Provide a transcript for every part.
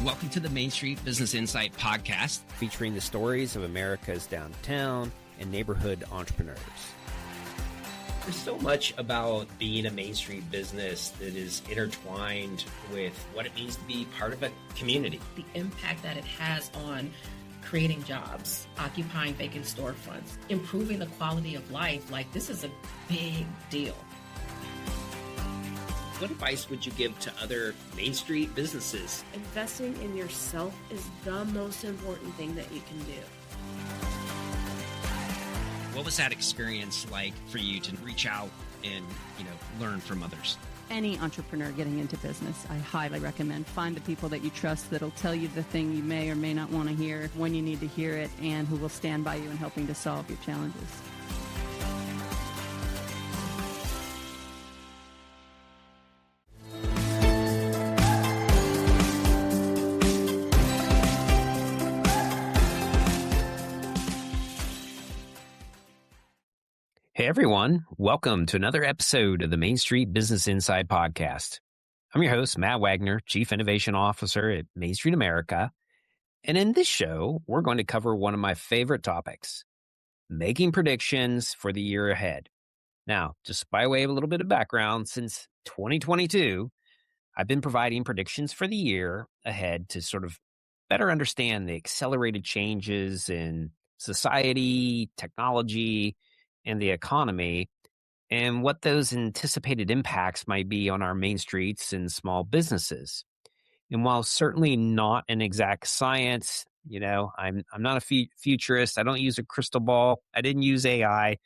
Welcome to the Main Street Business Insight Podcast, featuring the stories of America's downtown and neighborhood entrepreneurs. There's so much about being a Main Street business that is intertwined with what it means to be part of a community. The impact that it has on creating jobs, occupying vacant storefronts, improving the quality of life, like this is a big deal. What advice would you give to other Main Street businesses? Investing in yourself is the most important thing that you can do. What was that experience like for you to reach out and, learn from others? Any entrepreneur getting into business, I highly recommend find the people that you trust that'll tell you the thing you may or may not want to hear when you need to hear it, and who will stand by you in helping to solve your challenges. Hey everyone, welcome to another episode of the Main Street Business Inside Podcast. I'm your host, Matt Wagner, Chief Innovation Officer at Main Street America. And in this show, we're going to cover one of my favorite topics, making predictions for the year ahead. Now, just by way of a little bit of background, since 2022, I've been providing predictions for the year ahead to sort of better understand the accelerated changes in society, technology, and the economy, and what those anticipated impacts might be on our main streets and small businesses. And while certainly not an exact science, I'm not a futurist. I don't use a crystal ball. I didn't use AI.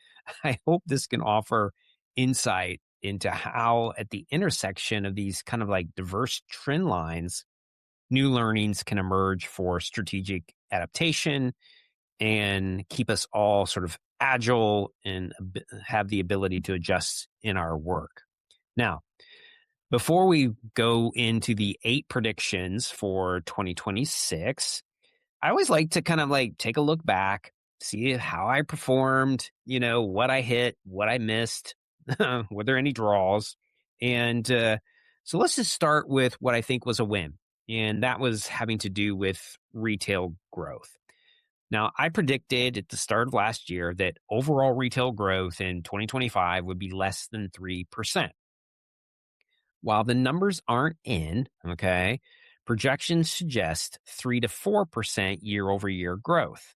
I hope this can offer insight into how, at the intersection of these kind of like diverse trend lines, new learnings can emerge for strategic adaptation and keep us all sort of agile and have the ability to adjust in our work. Now, before we go into the 8 predictions for 2026, I always like to kind of like take a look back, see how I performed, what I hit, what I missed, were there any draws? And so let's just start with what I think was a win. And that was having to do with retail growth. Now, I predicted at the start of last year that overall retail growth in 2025 would be less than 3%. While the numbers aren't in, projections suggest 3 to 4% year over year growth.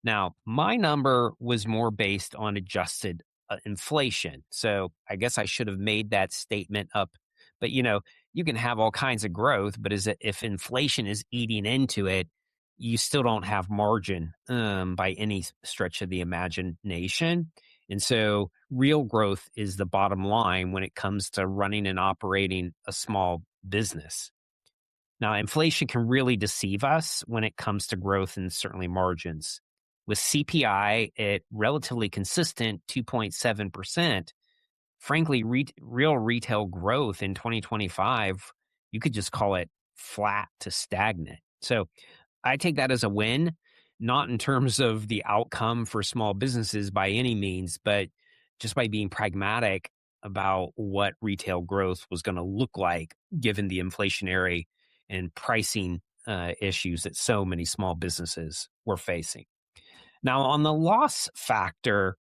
Now, my number was more based on adjusted inflation. So I guess I should have made that statement up. But, you can have all kinds of growth, but if inflation is eating into it, you still don't have margin by any stretch of the imagination. And so real growth is the bottom line when it comes to running and operating a small business. Now, inflation can really deceive us when it comes to growth and certainly margins. With CPI at relatively consistent 2.7%, frankly, real retail growth in 2025, you could just call it flat to stagnant. So I take that as a win, not in terms of the outcome for small businesses by any means, but just by being pragmatic about what retail growth was going to look like given the inflationary and pricing issues that so many small businesses were facing. Now, on the loss factor,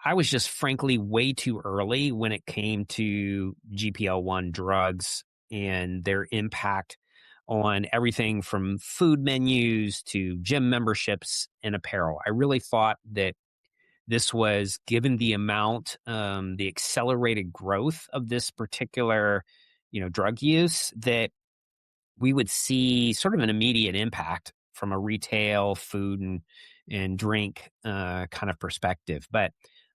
I was just frankly way too early when it came to GLP-1 drugs and their impact on everything from food menus to gym memberships and apparel. I really thought that this was, given the amount, the accelerated growth of this particular, drug use, that we would see sort of an immediate impact from a retail, food, and drink kind of perspective. But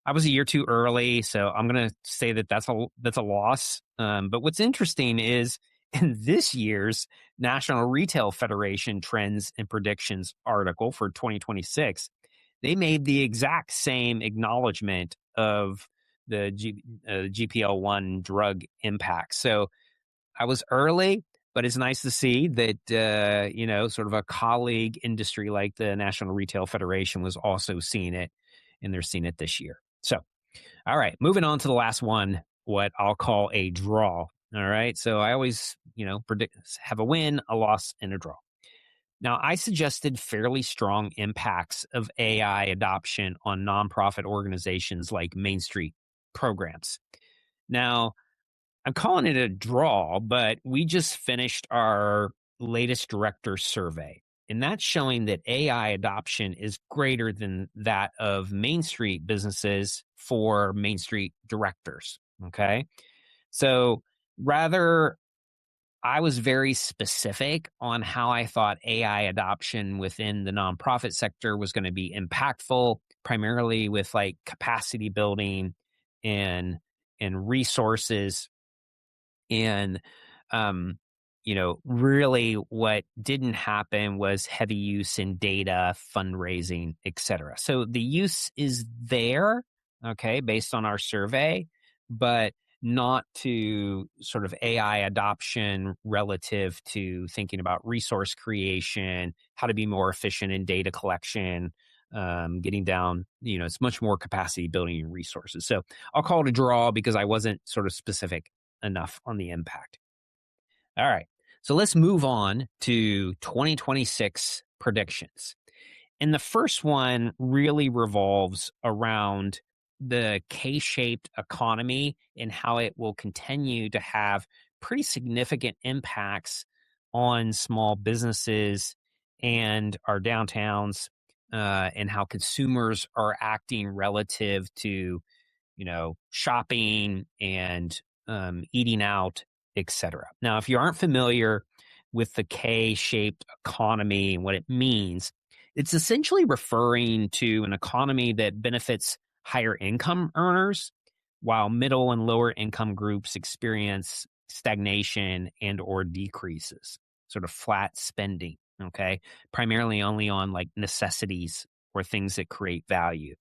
I was a year too early, so I'm going to say that that's a loss. But what's interesting is, in this year's National Retail Federation Trends and Predictions article for 2026, they made the exact same acknowledgement of the GLP-1 drug impact. So I was early, but it's nice to see that, sort of a colleague industry like the National Retail Federation was also seeing it, and they're seeing it this year. So, all right, moving on to the last one, what I'll call a draw. All right. So I always, predict have a win, a loss, and a draw. Now, I suggested fairly strong impacts of AI adoption on nonprofit organizations like Main Street programs. Now, I'm calling it a draw, but we just finished our latest director survey, and that's showing that AI adoption is greater than that of Main Street businesses for Main Street directors. Okay. So rather, I was very specific on how I thought AI adoption within the nonprofit sector was going to be impactful, primarily with like capacity building and resources and, really what didn't happen was heavy use in data, fundraising, et cetera. So the use is there, okay, based on our survey, but not to sort of AI adoption relative to thinking about resource creation, how to be more efficient in data collection, getting down, it's much more capacity building and resources. So I'll call it a draw because I wasn't sort of specific enough on the impact. All right. So let's move on to 2026 predictions. And the first one really revolves around the K-shaped economy and how it will continue to have pretty significant impacts on small businesses and our downtowns, and how consumers are acting relative to shopping and eating out, etc. Now, if you aren't familiar with the K-shaped economy and what it means, it's essentially referring to an economy that benefits higher income earners, while middle and lower income groups experience stagnation and or decreases, sort of flat spending, okay? Primarily only on like necessities or things that create value.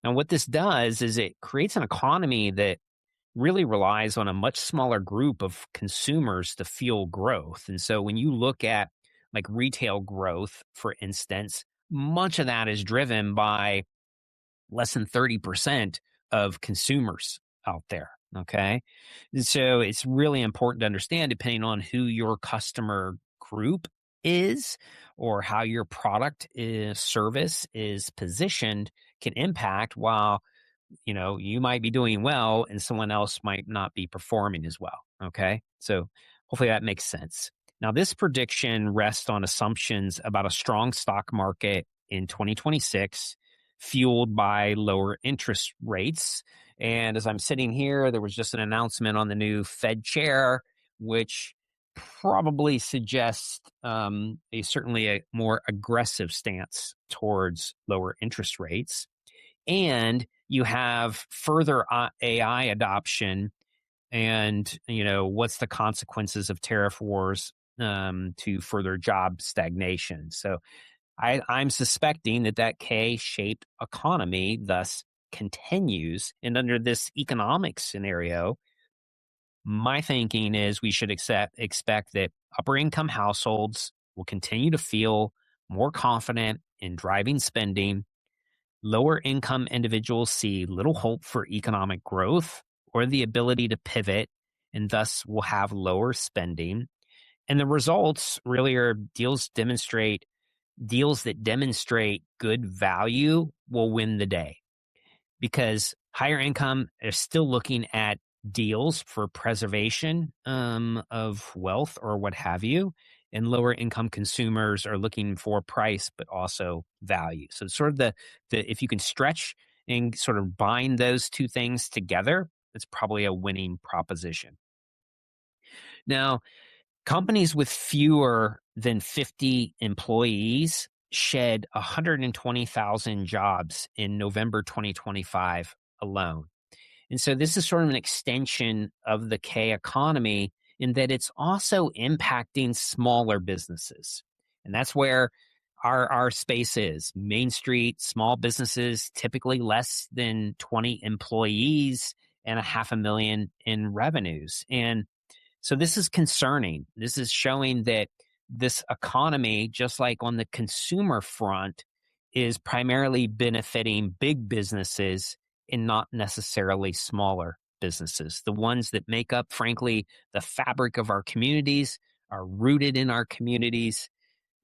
Now, what this does is it creates an economy that really relies on a much smaller group of consumers to fuel growth. And so when you look at like retail growth, for instance, much of that is driven by less than 30% of consumers out there. Okay. And so it's really important to understand, depending on who your customer group is or how your product service is positioned, can impact while you might be doing well and someone else might not be performing as well. Okay. So hopefully that makes sense. Now, this prediction rests on assumptions about a strong stock market in 2026, fueled by lower interest rates. And as I'm sitting here, there was just an announcement on the new Fed chair, which probably suggests certainly a more aggressive stance towards lower interest rates. And you have further AI adoption, and what's the consequences of tariff wars to further job stagnation. So I'm suspecting that K-shaped economy thus continues, and under this economic scenario, my thinking is we should expect that upper income households will continue to feel more confident in driving spending. Lower income individuals see little hope for economic growth or the ability to pivot, and thus will have lower spending. And the results really are deals that demonstrate good value will win the day, because higher income is still looking at deals for preservation of wealth or what have you. And lower income consumers are looking for price, but also value. So it's sort of the if you can stretch and sort of bind those two things together, it's probably a winning proposition. Now, companies with fewer than 50 employees shed 120,000 jobs in November 2025 alone. And so this is sort of an extension of the K economy in that it's also impacting smaller businesses. And that's where our space is. Main Street, small businesses, typically less than 20 employees and $500,000 in revenues. And so this is concerning. This is showing that this economy, just like on the consumer front, is primarily benefiting big businesses and not necessarily smaller businesses, the ones that make up, frankly, the fabric of our communities, are rooted in our communities,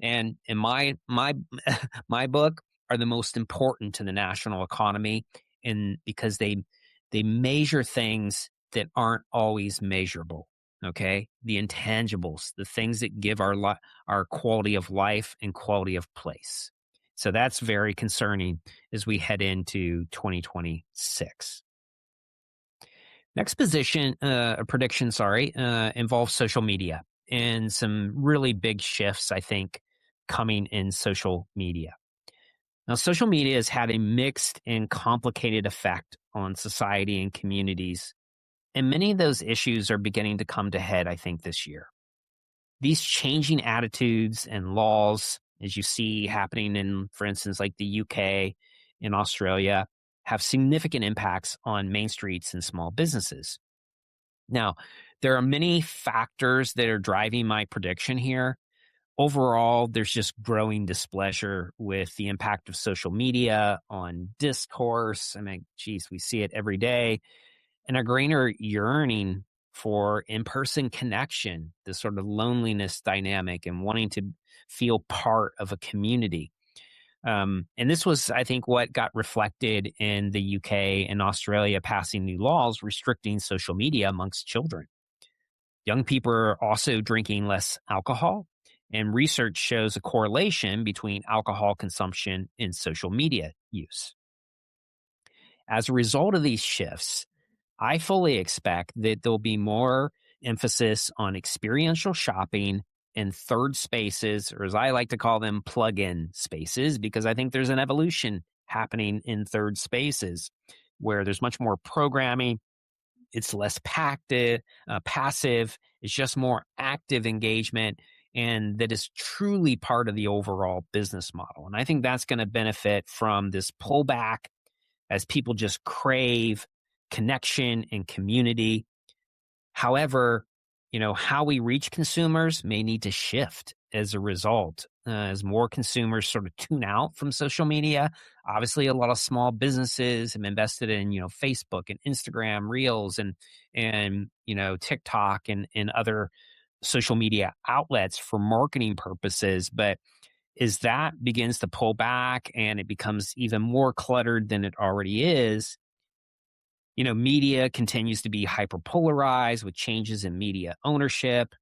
and in my my book, are the most important to the national economy, and because they measure things that aren't always measurable. Okay, the intangibles, the things that give our quality of life and quality of place. So that's very concerning as we head into 2026. Next prediction, involves social media and some really big shifts, I think, coming in social media. Now, social media has had a mixed and complicated effect on society and communities, and many of those issues are beginning to come to head, I think, this year. These changing attitudes and laws, as you see happening in, for instance, like the UK and Australia, have significant impacts on main streets and small businesses. Now, there are many factors that are driving my prediction here. Overall, there's just growing displeasure with the impact of social media on discourse. I mean, geez, we see it every day. And a greater yearning for in-person connection, this sort of loneliness dynamic and wanting to feel part of a community. And this was, I think, what got reflected in the UK and Australia passing new laws restricting social media amongst children. Young people are also drinking less alcohol, and research shows a correlation between alcohol consumption and social media use. As a result of these shifts, I fully expect that there'll be more emphasis on experiential shopping and third spaces, or as I like to call them, plug-in spaces, because I think there's an evolution happening in third spaces where there's much more programming. It's less passive. It's just more active engagement, and that is truly part of the overall business model. And I think that's going to benefit from this pullback as people just crave connection and community. However, how we reach consumers may need to shift as a result, as more consumers sort of tune out from social media. Obviously, a lot of small businesses have invested in, Facebook and Instagram Reels and TikTok and other social media outlets for marketing purposes. But as that begins to pull back and it becomes even more cluttered than it already is, media continues to be hyperpolarized with changes in media ownership.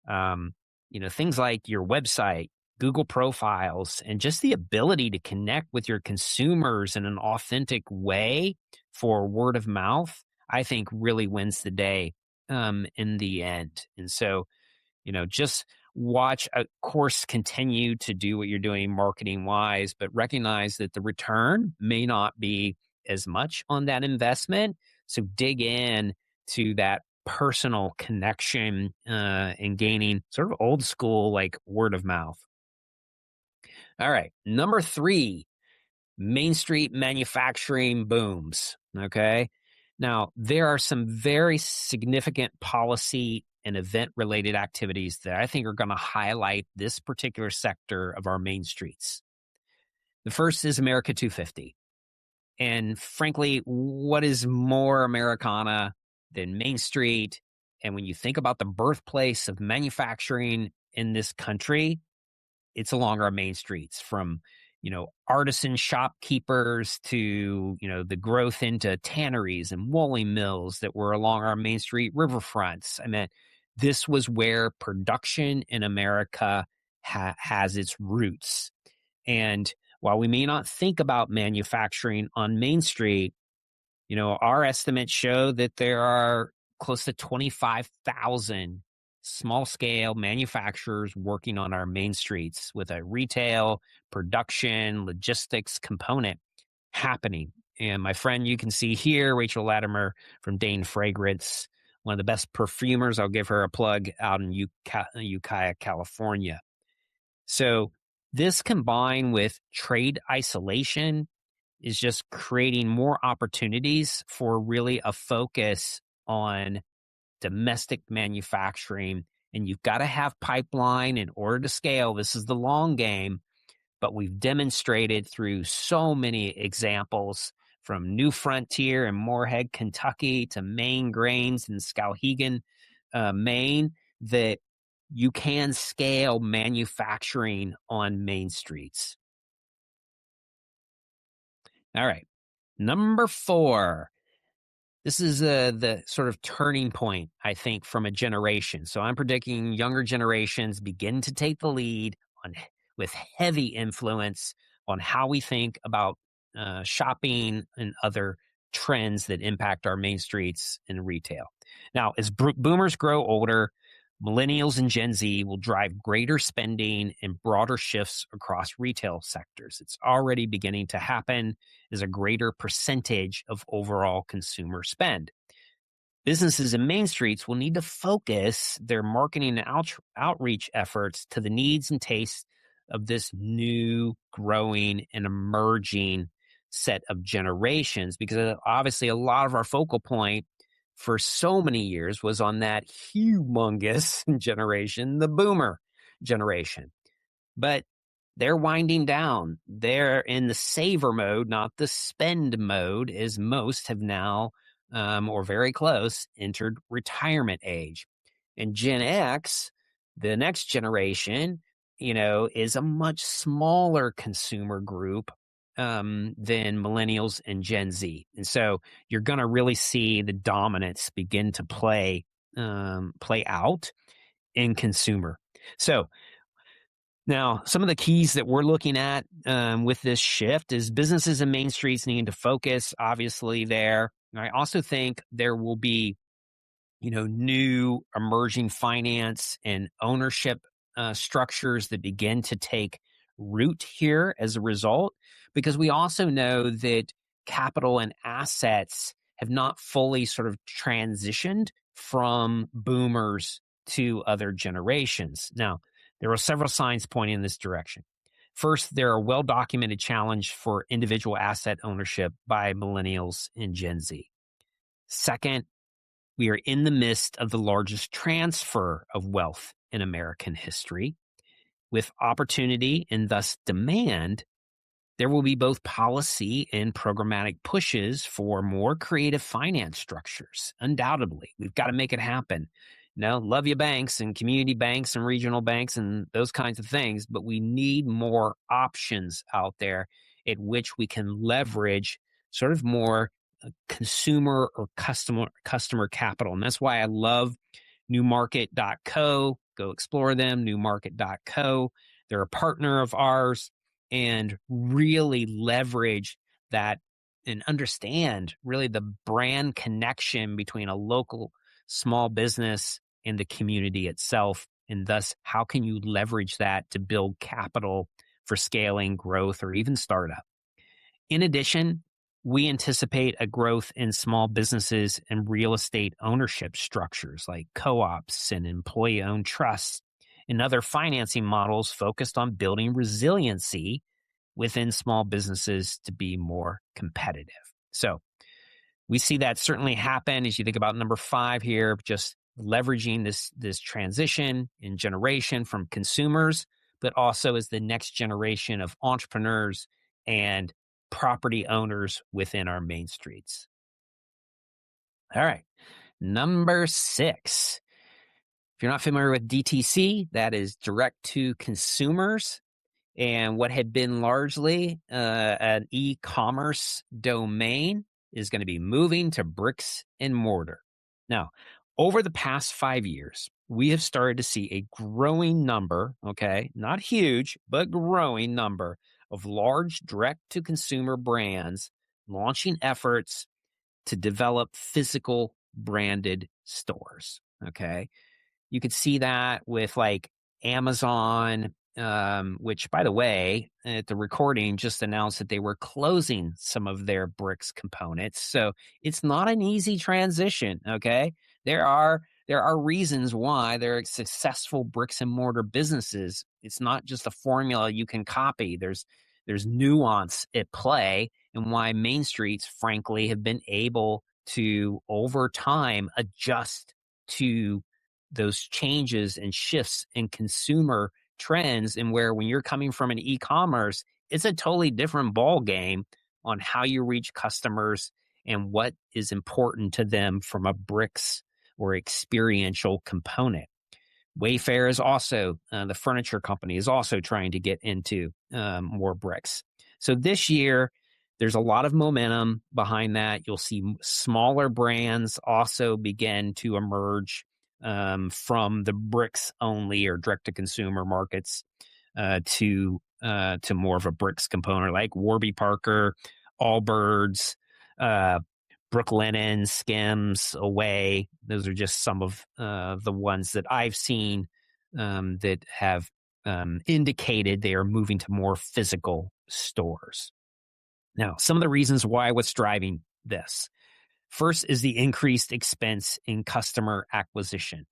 Things like your website, Google profiles, and just the ability to connect with your consumers in an authentic way for word of mouth, I think really wins the day in the end. And so, just watch, of course, continue to do what you're doing marketing wise, but recognize that the return may not be as much on that investment. So dig in to that personal connection and gaining sort of old school, like word of mouth. All right. Number 3, Main Street manufacturing booms. Okay. Now, there are some very significant policy and event related activities that I think are going to highlight this particular sector of our main streets. The first is America 250. And frankly, what is more Americana than Main Street? And when you think about the birthplace of manufacturing in this country, it's along our main streets, from, artisan shopkeepers to, the growth into tanneries and wooling mills that were along our main street riverfronts. I mean, this was where production in America has its roots. And while we may not think about manufacturing on Main Street, our estimates show that there are close to 25,000 small-scale manufacturers working on our main streets with a retail, production, logistics component happening. And my friend, you can see here, Rachel Latimer from Dane Fragrance, one of the best perfumers. I'll give her a plug out in Ukiah, California. So this, combined with trade isolation, is just creating more opportunities for really a focus on domestic manufacturing. And you've got to have pipeline in order to scale. This is the long game, but we've demonstrated through so many examples from New Frontier and Moorhead, Kentucky to Maine Grains in Skowhegan, Maine, that you can scale manufacturing on main streets. All right. Number 4. This is the sort of turning point, I think, from a generation. So I'm predicting younger generations begin to take the lead with heavy influence on how we think about shopping and other trends that impact our main streets and retail. Now, as boomers grow older, millennials and Gen Z will drive greater spending and broader shifts across retail sectors. It's already beginning to happen as a greater percentage of overall consumer spend. Businesses in main streets will need to focus their marketing and outreach efforts to the needs and tastes of this new, growing, and emerging set of generations, because obviously a lot of our focal point for so many years was on that humongous generation, the boomer generation. But they're winding down. They're in the saver mode, not the spend mode, as most have now, or very close, entered retirement age. And Gen X, the next generation, is a much smaller consumer group than millennials and Gen Z. And so you're going to really see the dominance begin to play out in consumer. So now, some of the keys that we're looking at with this shift is businesses and main streets needing to focus, obviously, there. I also think there will be, new emerging finance and ownership structures that begin to take root here as a result, because we also know that capital and assets have not fully sort of transitioned from boomers to other generations. Now, there are several signs pointing in this direction. First, there are well-documented challenge for individual asset ownership by millennials and Gen Z. Second, we are in the midst of the largest transfer of wealth in American history. With opportunity and thus demand, there will be both policy and programmatic pushes for more creative finance structures. Undoubtedly, we've got to make it happen. Love you banks and community banks and regional banks and those kinds of things, but we need more options out there at which we can leverage sort of more consumer or customer capital. And that's why I love newmarket.co. Go explore them, newmarket.co. They're a partner of ours, and really leverage that and understand really the brand connection between a local small business and the community itself. And thus, how can you leverage that to build capital for scaling, growth, or even startup? In addition, we anticipate a growth in small businesses and real estate ownership structures like co-ops and employee-owned trusts and other financing models focused on building resiliency within small businesses to be more competitive. So we see that certainly happen as you think about number 5 here, just leveraging this transition in generation from consumers, but also as the next generation of entrepreneurs and property owners within our main streets. All right. Number 6. If you're not familiar with DTC, that is direct to consumers, and what had been largely an e-commerce domain is going to be moving to bricks and mortar. Now, over the past 5 years, we have started to see a growing number, not huge, but growing number of large direct-to-consumer brands launching efforts to develop physical branded stores, You could see that with like Amazon, which, by the way, at the recording just announced that they were closing some of their bricks components. So it's not an easy transition, There are reasons why they're successful bricks and mortar businesses. It's not just a formula you can copy. There's nuance at play, and why main streets, frankly, have been able to, over time, adjust to those changes and shifts in consumer trends, and where when you're coming from an e-commerce, it's a totally different ball game on how you reach customers and what is important to them from a bricks or experiential component. Wayfair is also, the furniture company is also trying to get into more bricks. So this year, there's a lot of momentum behind that. You'll see smaller brands also begin to emerge from the bricks only or direct to consumer markets to more of a bricks component, like Warby Parker, Allbirds, Brooklinen, Skims, Away. Those are just some of the ones that I've seen that have indicated they are moving to more physical stores. Now, some of the reasons what's driving this. First is the increased expense in customer acquisition.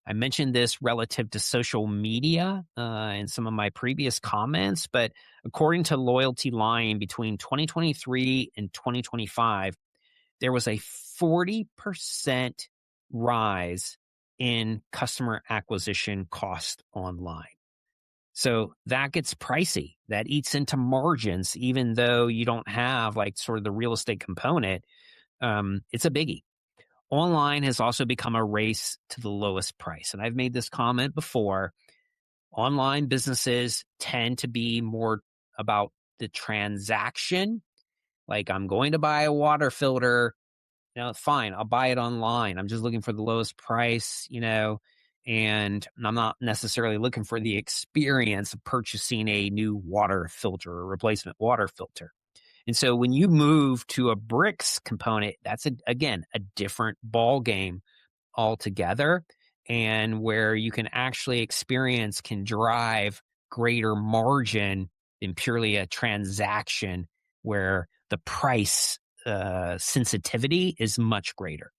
I mentioned this relative to social media in some of my previous comments, but according to Loyalty Line, between 2023 and 2025, there was a 40% rise in customer acquisition cost online. So that gets pricey. That eats into margins, even though you don't have like sort of the real estate component. It's a biggie. Online has also become a race to the lowest price. And I've made this comment before. Online businesses tend to be more about the transaction. Like, I'm going to buy a water filter. Fine, I'll buy it online. I'm just looking for the lowest price, and I'm not necessarily looking for the experience of purchasing a new water filter or replacement water filter. And so when you move to a bricks component, that's, again, a different ball game altogether, and where you can actually experience can drive greater margin than purely a transaction where the price sensitivity is much greater.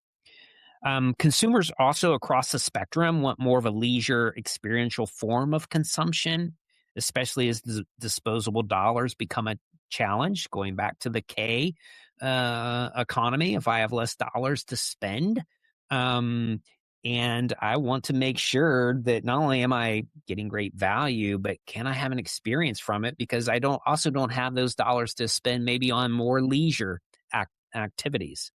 Consumers also across the spectrum want more of a leisure experiential form of consumption, especially as the disposable dollars become a challenge, going back to the K economy. If I have less dollars to spend, and I want to make sure that not only am I getting great value, but can I have an experience from it, because I don't have those dollars to spend maybe on more leisure activities.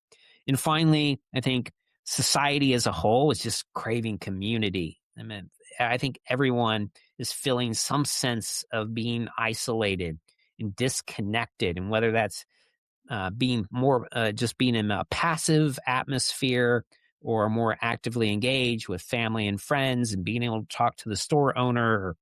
And finally, I think society as a whole is just craving community. I think everyone is feeling some sense of being isolated and disconnected, and whether that's being more just being in a passive atmosphere or more actively engaged with family and friends and being able to talk to the store owner or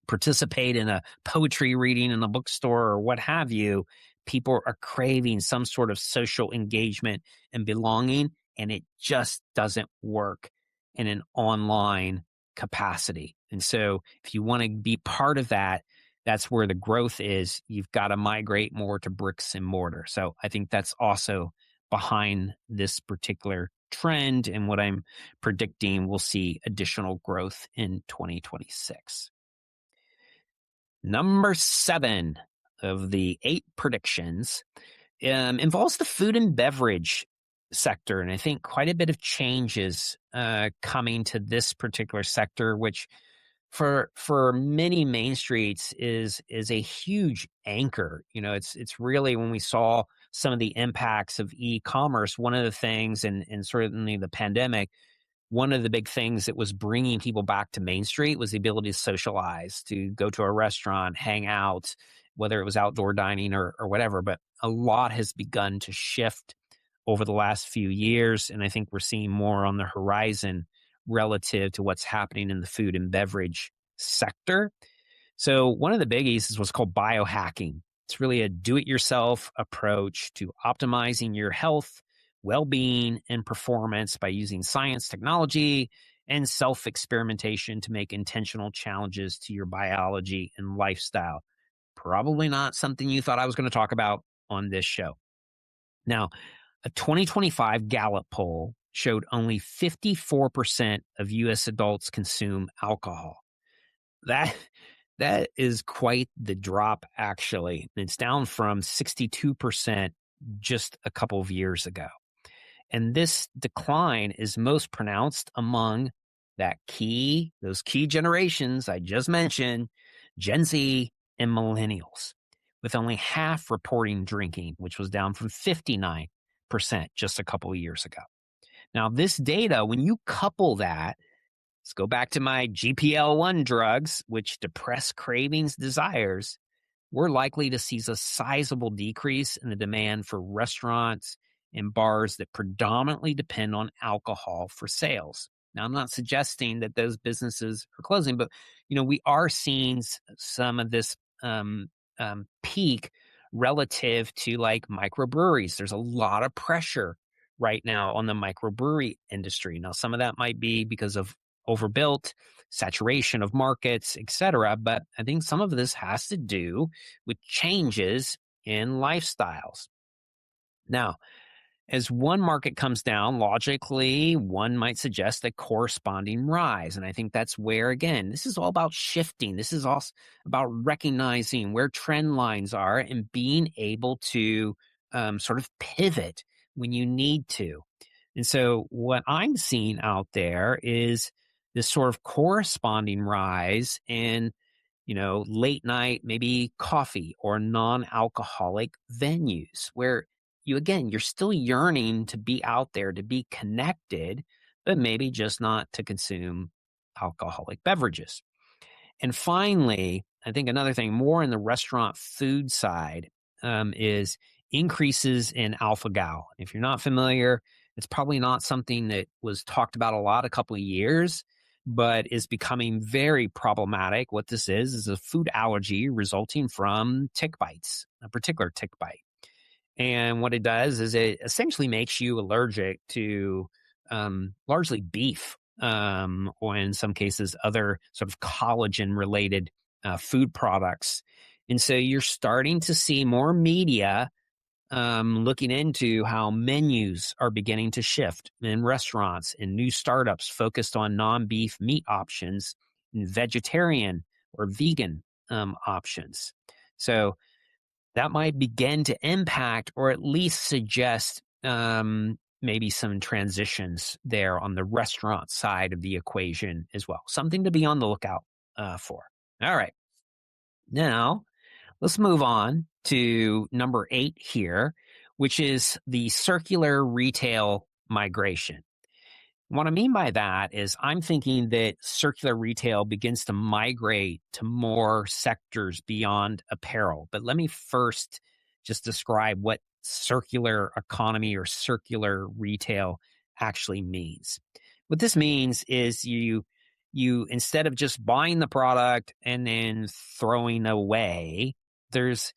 participate in a poetry reading in the bookstore or what have you. People are craving some sort of social engagement and belonging, and it just doesn't work in an online capacity. And so if you want to be part of that, that's where the growth is. You've got to migrate more to bricks and mortar. So I think that's also behind this particular trend, and what I'm predicting we'll see additional growth in 2026. Number 7 of the 8 predictions involves the food and beverage sector. And I think quite a bit of changes coming to this particular sector, which for many Main Streets is a huge anchor. It's really, when we saw some of the impacts of e-commerce, one of the things, and certainly the pandemic, one of the big things that was bringing people back to Main Street was the ability to socialize, to go to a restaurant, hang out, whether it was outdoor dining or whatever. But a lot has begun to shift over the last few years, and I think we're seeing more on the horizon relative to what's happening in the food and beverage sector. So one of the biggies is what's called biohacking. It's really a do-it-yourself approach to optimizing your health, well-being, and performance by using science, technology, and self-experimentation to make intentional challenges to your biology and lifestyle. Probably not something you thought I was going to talk about on this show. Now, a 2025 Gallup poll showed only 54% of U.S. adults consume alcohol. That is quite the drop, actually. It's down from 62% just a couple of years ago. And this decline is most pronounced among those key generations I just mentioned, Gen Z and millennials. with only half reporting drinking, which was down from 59% just a couple of years ago. Now, this data, when you couple that, let's go back to my GPL-1 drugs, which depress cravings, desires, we're likely to see a sizable decrease in the demand for restaurants and bars that predominantly depend on alcohol for sales. Now, I'm not suggesting that those businesses are closing, but we are seeing some of this peak relative to like microbreweries. There's a lot of pressure right now on the microbrewery industry. Now, some of that might be because of overbuilt, saturation of markets, etc. But I think some of this has to do with changes in lifestyles. Now, as one market comes down, logically, one might suggest a corresponding rise. And I think that's where, again, this is all about shifting. This is also about recognizing where trend lines are and being able to sort of pivot when you need to. And so what I'm seeing out there is this sort of corresponding rise in late night, maybe coffee or non-alcoholic venues where you're still yearning to be out there, to be connected, but maybe just not to consume alcoholic beverages. And finally, I think another thing more in the restaurant food side is increases in alpha-gal. If you're not familiar, it's probably not something that was talked about a lot a couple of years, but is becoming very problematic. What this is a food allergy resulting from tick bites, a particular tick bite. And what it does is it essentially makes you allergic to largely beef, or in some cases, other sort of collagen-related food products. And so you're starting to see more media looking into how menus are beginning to shift in restaurants and new startups focused on non-beef meat options and vegetarian or vegan options. So that might begin to impact or at least suggest maybe some transitions there on the restaurant side of the equation as well. Something to be on the lookout for. All right. Now, let's move on to number 8 here, which is the circular retail migration. What I mean by that is I'm thinking that circular retail begins to migrate to more sectors beyond apparel. But let me first just describe what circular economy or circular retail actually means. What this means is you instead of just buying the product and then throwing away, there's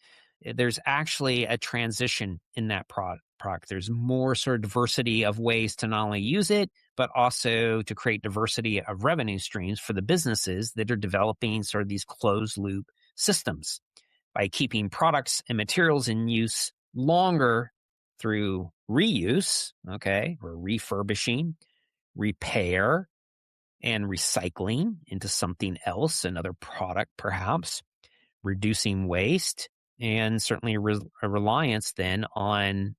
actually a transition in that product. There's more sort of diversity of ways to not only use it, but also to create diversity of revenue streams for the businesses that are developing sort of these closed loop systems by keeping products and materials in use longer through reuse, or refurbishing, repair, and recycling into something else, another product perhaps, reducing waste, and certainly a reliance then on,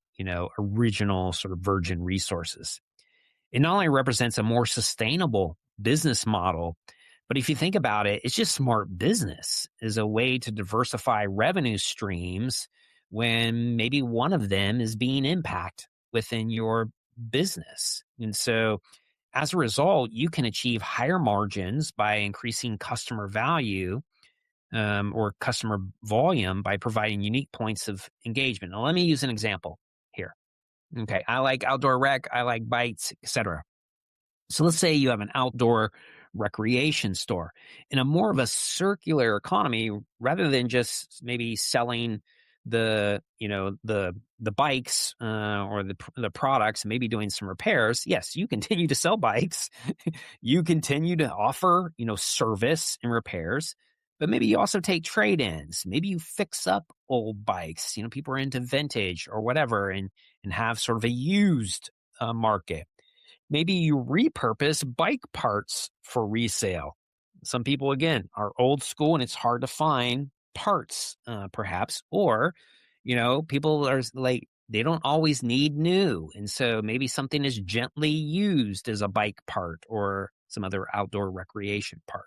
original sort of virgin resources. It not only represents a more sustainable business model, but if you think about it, it's just smart business as a way to diversify revenue streams when maybe one of them is being impacted within your business. And so as a result, you can achieve higher margins by increasing customer value or customer volume by providing unique points of engagement. Now, let me use an example here. Okay, I like outdoor rec, I like bites, etc. So let's say you have an outdoor recreation store in a more of a circular economy, rather than just maybe selling the bikes or the products, maybe doing some repairs. Yes, you continue to sell bikes, you continue to offer service and repairs, but maybe you also take trade-ins. Maybe you fix up old bikes. People are into vintage or whatever, and have sort of a used market. Maybe you repurpose bike parts for resale. Some people, again, are old school and it's hard to find parts, perhaps. Or, people are like, they don't always need new. And so maybe something is gently used as a bike part or some other outdoor recreation part.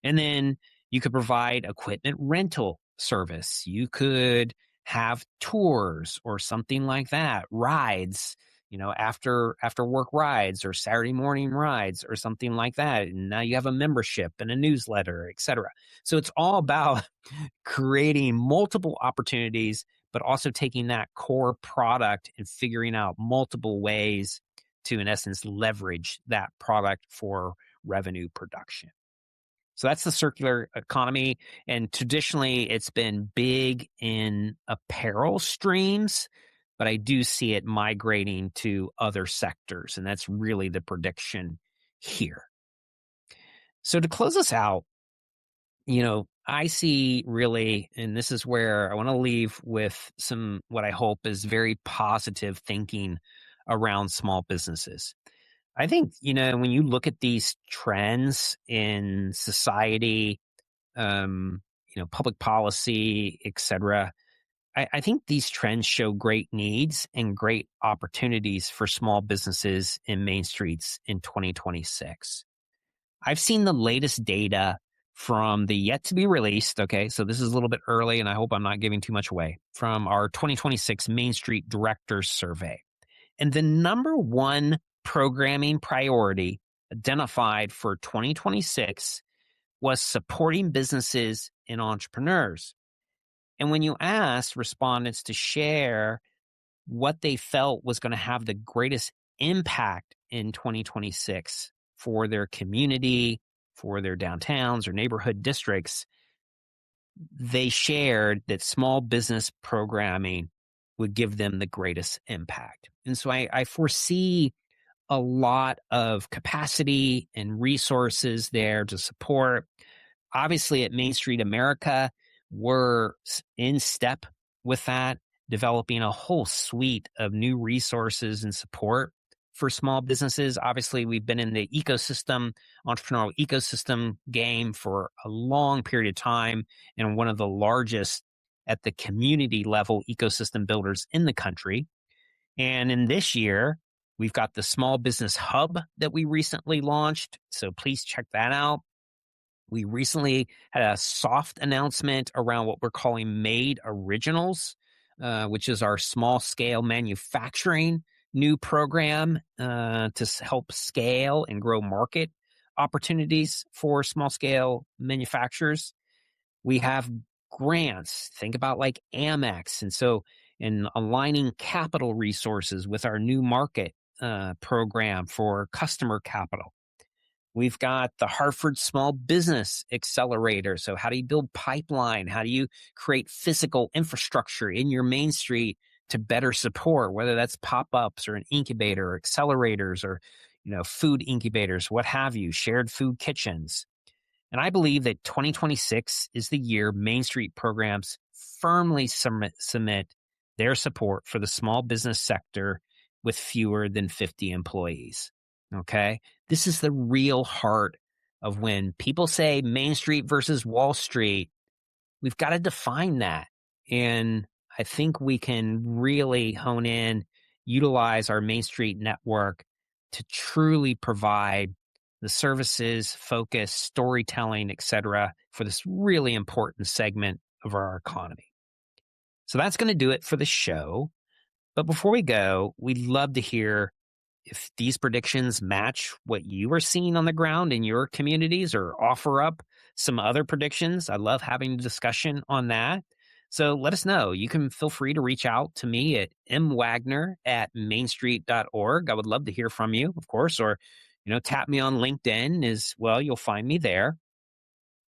And then, You could provide equipment rental service. You could have tours or something like that, rides, after work rides or Saturday morning rides or something like that. And now you have a membership and a newsletter, et cetera. So it's all about creating multiple opportunities, but also taking that core product and figuring out multiple ways to, in essence, leverage that product for revenue production. So that's the circular economy. And traditionally, it's been big in apparel streams, but I do see it migrating to other sectors. And that's really the prediction here. So to close us out, I see really, and this is where I want to leave with some, what I hope is very positive thinking around small businesses. I think, when you look at these trends in society, public policy, et cetera, I think these trends show great needs and great opportunities for small businesses in Main Streets in 2026. I've seen the latest data from the yet to be released. Okay. So this is a little bit early and I hope I'm not giving too much away, from our 2026 Main Street Directors Survey. And the number one programming priority identified for 2026 was supporting businesses and entrepreneurs. And when you asked respondents to share what they felt was going to have the greatest impact in 2026 for their community, for their downtowns or neighborhood districts, they shared that small business programming would give them the greatest impact. And so I foresee a lot of capacity and resources there to support. Obviously, at Main Street America, we're in step with that, developing a whole suite of new resources and support for small businesses. Obviously, we've been in the entrepreneurial ecosystem game for a long period of time, and one of the largest at the community level ecosystem builders in the country. And in this year, we've got the Small Business Hub that we recently launched. So please check that out. We recently had a soft announcement around what we're calling Made Originals, which is our small scale manufacturing new program to help scale and grow market opportunities for small scale manufacturers. We have grants. Think about like Amex. And so in aligning capital resources with our new market program for customer capital. We've got the Hartford Small Business Accelerator. So how do you build pipeline? How do you create physical infrastructure in your Main Street to better support, whether that's pop-ups or an incubator or accelerators or, food incubators, what have you, shared food kitchens. And I believe that 2026 is the year Main Street programs firmly submit their support for the small business sector with fewer than 50 employees. Okay. This is the real heart of when people say Main Street versus Wall Street. We've got to define that. And I think we can really hone in, utilize our Main Street network to truly provide the services, focus, storytelling, et cetera, for this really important segment of our economy. So that's going to do it for the show. But before we go, we'd love to hear if these predictions match what you are seeing on the ground in your communities, or offer up some other predictions. I love having a discussion on that. So let us know. You can feel free to reach out to me at mwagner@mainstreet.org. I would love to hear from you, of course, or, tap me on LinkedIn as well. You'll find me there.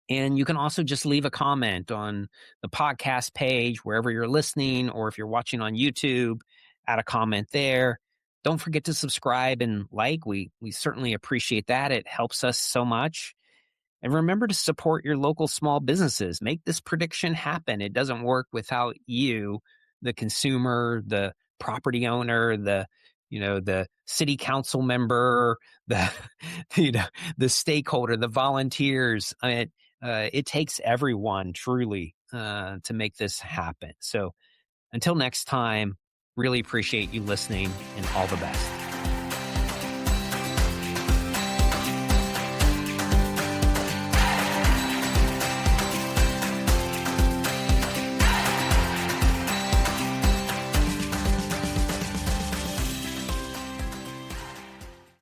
And you can also just leave a comment on the podcast page, wherever you're listening, or if you're watching on YouTube, add a comment there. Don't forget to subscribe and like. We certainly appreciate that. It helps us so much. And remember to support your local small businesses. Make this prediction happen. It doesn't work without you, the consumer, the property owner, the city council member, the stakeholder, the volunteers. It takes everyone truly to make this happen. So until next time, really appreciate you listening, and all the best.